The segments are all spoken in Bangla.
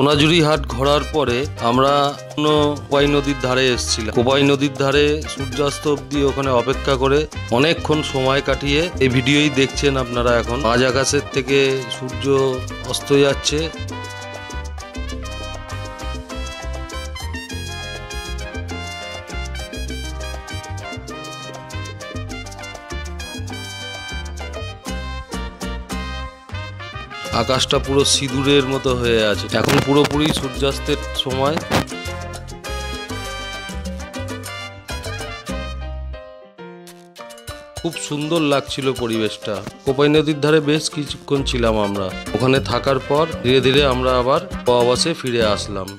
সোনাঝুরি হাট ঘোরার পরে আমরা কোপাই নদীর ধারে এসেছিলাম। কোপাই নদীর ধারে সূর্যাস্ত অবধি ওখানে অপেক্ষা করে অনেকক্ষণ সময় কাটিয়ে এই ভিডিওই দেখছেন আপনারা। এখন মাঝ আকাশের থেকে সূর্য অস্ত যাচ্ছে। আকাশটা পুরো সিঁদুরের মতো হয়ে আছে। এখন পুরোপুরি সূর্যাস্তের সময়। খুব সুন্দর লাগছিল পরিবেশটা। কোপাই নদীর ধারে বেশ কিছুক্ষণ ছিলাম আমরা। ওখানে থাকার পর ধীরে ধীরে আমরা আবার আবাসে ফিরে আসলাম।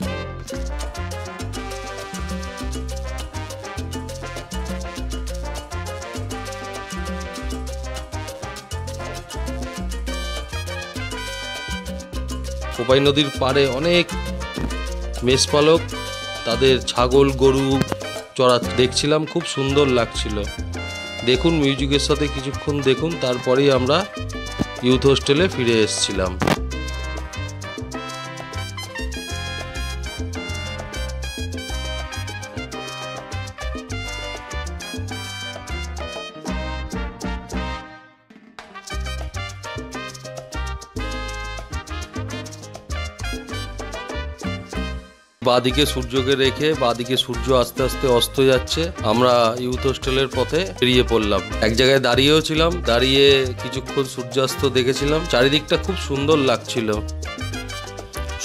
কোপাই নদীর পাড়ে অনেক মেষপালক তাদের ছাগল গরু চড়া দেখছিলাম, খুব সুন্দর লাগছিল। দেখুন, মিউজিকের সাথে কিছুক্ষণ দেখুন, তারপরেই আমরা ইউথ হোস্টেলে ফিরে এসেছিলাম। বাদিকে সূর্যকে রেখে বাদিকে সূর্য আস্তে আস্তে অস্ত যাচ্ছে। আমরা ইউথ হোস্টেলের পথে বেরিয়ে পড়লাম। এক জায়গায় দাঁড়িয়েও ছিলাম, দাঁড়িয়ে কিছুক্ষণ সূর্যাস্ত দেখেছিলাম। চারিদিকটা খুব সুন্দর লাগছিল,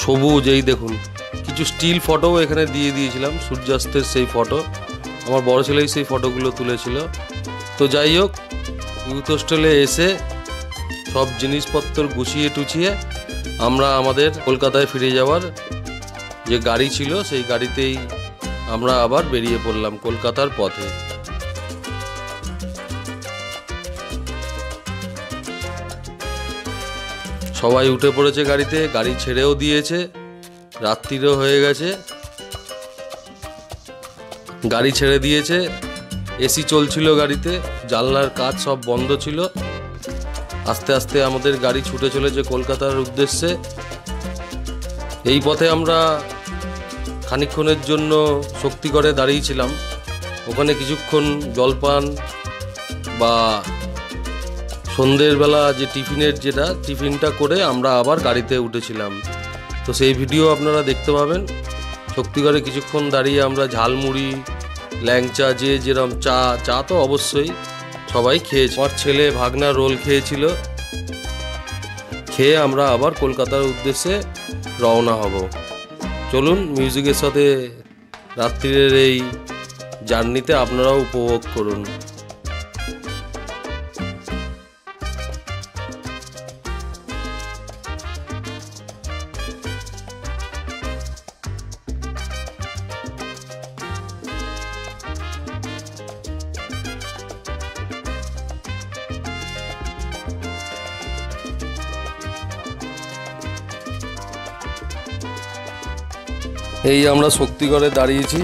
সবুজ। এই দেখুন, কিছু স্টিল ফটোও এখানে দিয়ে দিয়েছিলাম, সূর্যাস্তের সেই ফটো। আমার বড় ছেলেই সেই ফটোগুলো তুলেছিল। তো যাই হোক, ইউথ হোস্টেলে এসে সব জিনিসপত্র গুছিয়ে টুছিয়ে আমরা আমাদের কলকাতায় ফিরে যাওয়ার যে গাড়ি ছিল সেই গাড়িতেই আমরা আবার বেরিয়ে পড়লাম কলকাতার পথে। সবাই উঠে পড়েছে গাড়িতে, গাড়ি ছেড়েও দিয়েছে, রাত্রিরও হয়ে গেছে। গাড়ি ছেড়ে দিয়েছে, এসি চলছিল গাড়িতে, জানলার কাচ সব বন্ধ ছিল। আস্তে আস্তে আমাদের গাড়ি ছুটে চলেছে কলকাতার উদ্দেশ্যে। এই পথে আমরা খানিকক্ষণের জন্য শক্তিগড়ে দাঁড়িয়েছিলাম। ওখানে কিছুক্ষণ জলপান বা সন্ধ্যের বেলা যে টিফিনটা করে আমরা আবার গাড়িতে উঠেছিলাম। তো সেই ভিডিও আপনারা দেখতে পাবেন। শক্তিগড়ে কিছুক্ষণ দাঁড়িয়ে আমরা ঝালমুড়ি, ল্যাংচা, যে যেরকম চা তো অবশ্যই সবাই খেয়েছে। আমার ছেলে ভাগনা রোল খেয়েছিল। খেয়ে আমরা আবার কলকাতার উদ্দেশ্যে রওনা হব। চলুন, মিউজিকের সাথে রাত্রির এই জার্নিতে আপনারাও উপভোগ করুন। এই আমরা শক্তিগড়ে দাঁড়িয়েছি।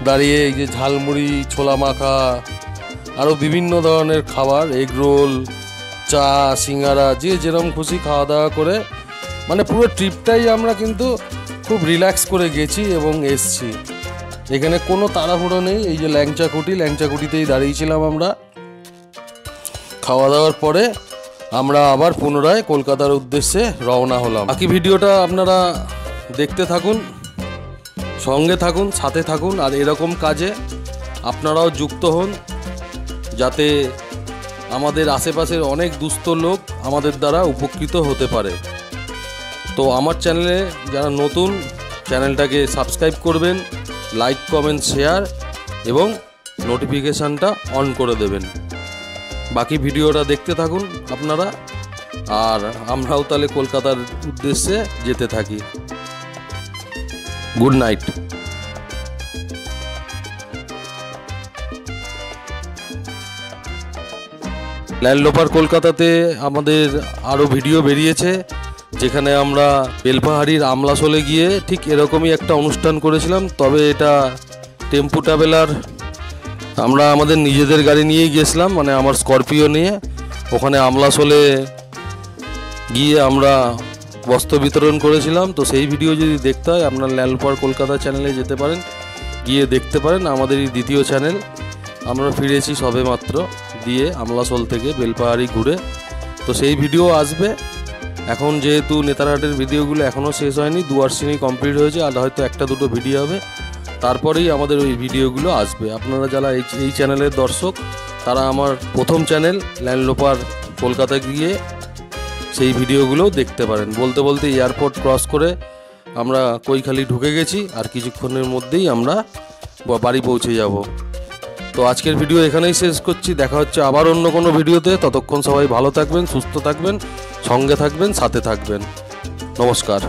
দাঁড়িয়ে এই যে ঝালমুড়ি, ছোলা মাখা, আরও বিভিন্ন ধরনের খাবার, এগ রোল, চা, সিঙ্গারা, যে যেরকম খুশি খাওয়া দাওয়া করে, মানে পুরো ট্রিপটাই আমরা কিন্তু খুব রিল্যাক্স করে গেছি এবং এসছি। এখানে কোনো তাড়াহুড়ো নেই। এই যে ল্যাংচাকুটিতেই দাঁড়িয়েছিলাম আমরা। খাওয়া দাওয়ার পরে আমরা আবার পুনরায় কলকাতার উদ্দেশ্যে রওনা হলাম। বাকি ভিডিওটা আপনারা দেখতে থাকুন, সঙ্গে থাকুন, সাথে থাকুন। আর এরকম কাজে আপনারাও যুক্ত হন, যাতে আমাদের আশেপাশের অনেক দুস্থ লোক আমাদের দ্বারা উপকৃত হতে পারে। তো আমার চ্যানেলে যারা নতুন, চ্যানেলটাকে সাবস্ক্রাইব করবেন, লাইক, কমেন্ট, শেয়ার এবং নোটিফিকেশানটা অন করে দেবেন। বাকি ভিডিওটা দেখতে থাকুন আপনারা। আর আমরাও তাহলে কলকাতার উদ্দেশ্যে যেতে থাকি। Good night. ল্যান্ডলোপার কলকাতাতে আমাদের আরও ভিডিও বেরিয়েছে, যেখানে আমরা বেলপাহাড়ির আমলাশোলে গিয়ে ঠিক এরকমই একটা অনুষ্ঠান করেছিলাম। তবে এটা টেম্পু ট্রাভেলার, আমরা আমাদের নিজেদের গাড়ি নিয়েই গিয়েছিলাম, মানে আমার স্করপিও নিয়ে। ওখানে আমলাশোলে গিয়ে আমরা বস্ত্র বিতরণ করেছিলাম। তো সেই ভিডিও যদি দেখতে হয় আপনার ল্যান্ডলোপার কলকাতা চ্যানেলে যেতে পারেন, গিয়ে দেখতে পারেন। আমাদের এই দ্বিতীয় চ্যানেল, আমরা ফিরেছি সবে মাত্র দিয়ে আমলাসোল থেকে বেলপাহাড়ি ঘুরে। তো সেই ভিডিও আসবে। এখন যেহেতু নেতারহাটের ভিডিওগুলো এখনও শেষ হয়নি, দুয়ারসিনি কমপ্লিট হয়েছে, আর হয়তো একটা দুটো ভিডিও হবে, তারপরেই আমাদের ওই ভিডিওগুলো আসবে। আপনারা যারা এই চ্যানেলের দর্শক, তারা আমার প্রথম চ্যানেল ল্যান্ডলোপার কলকাতা গিয়ে সেই ভিডিওগুলোও দেখতে পারেন। বলতে বলতে এয়ারপোর্ট ক্রস করে আমরা কৈখালি ঢুকে গেছি, আর কিছুক্ষণের মধ্যেই আমরা বাড়ি পৌঁছে যাব। তো আজকের ভিডিও এখানেই শেষ করছি। দেখা হচ্ছে আবার অন্য কোনো ভিডিওতে। ততক্ষণ সবাই ভালো থাকবেন, সুস্থ থাকবেন, সঙ্গে থাকবেন, সাথে থাকবেন। নমস্কার।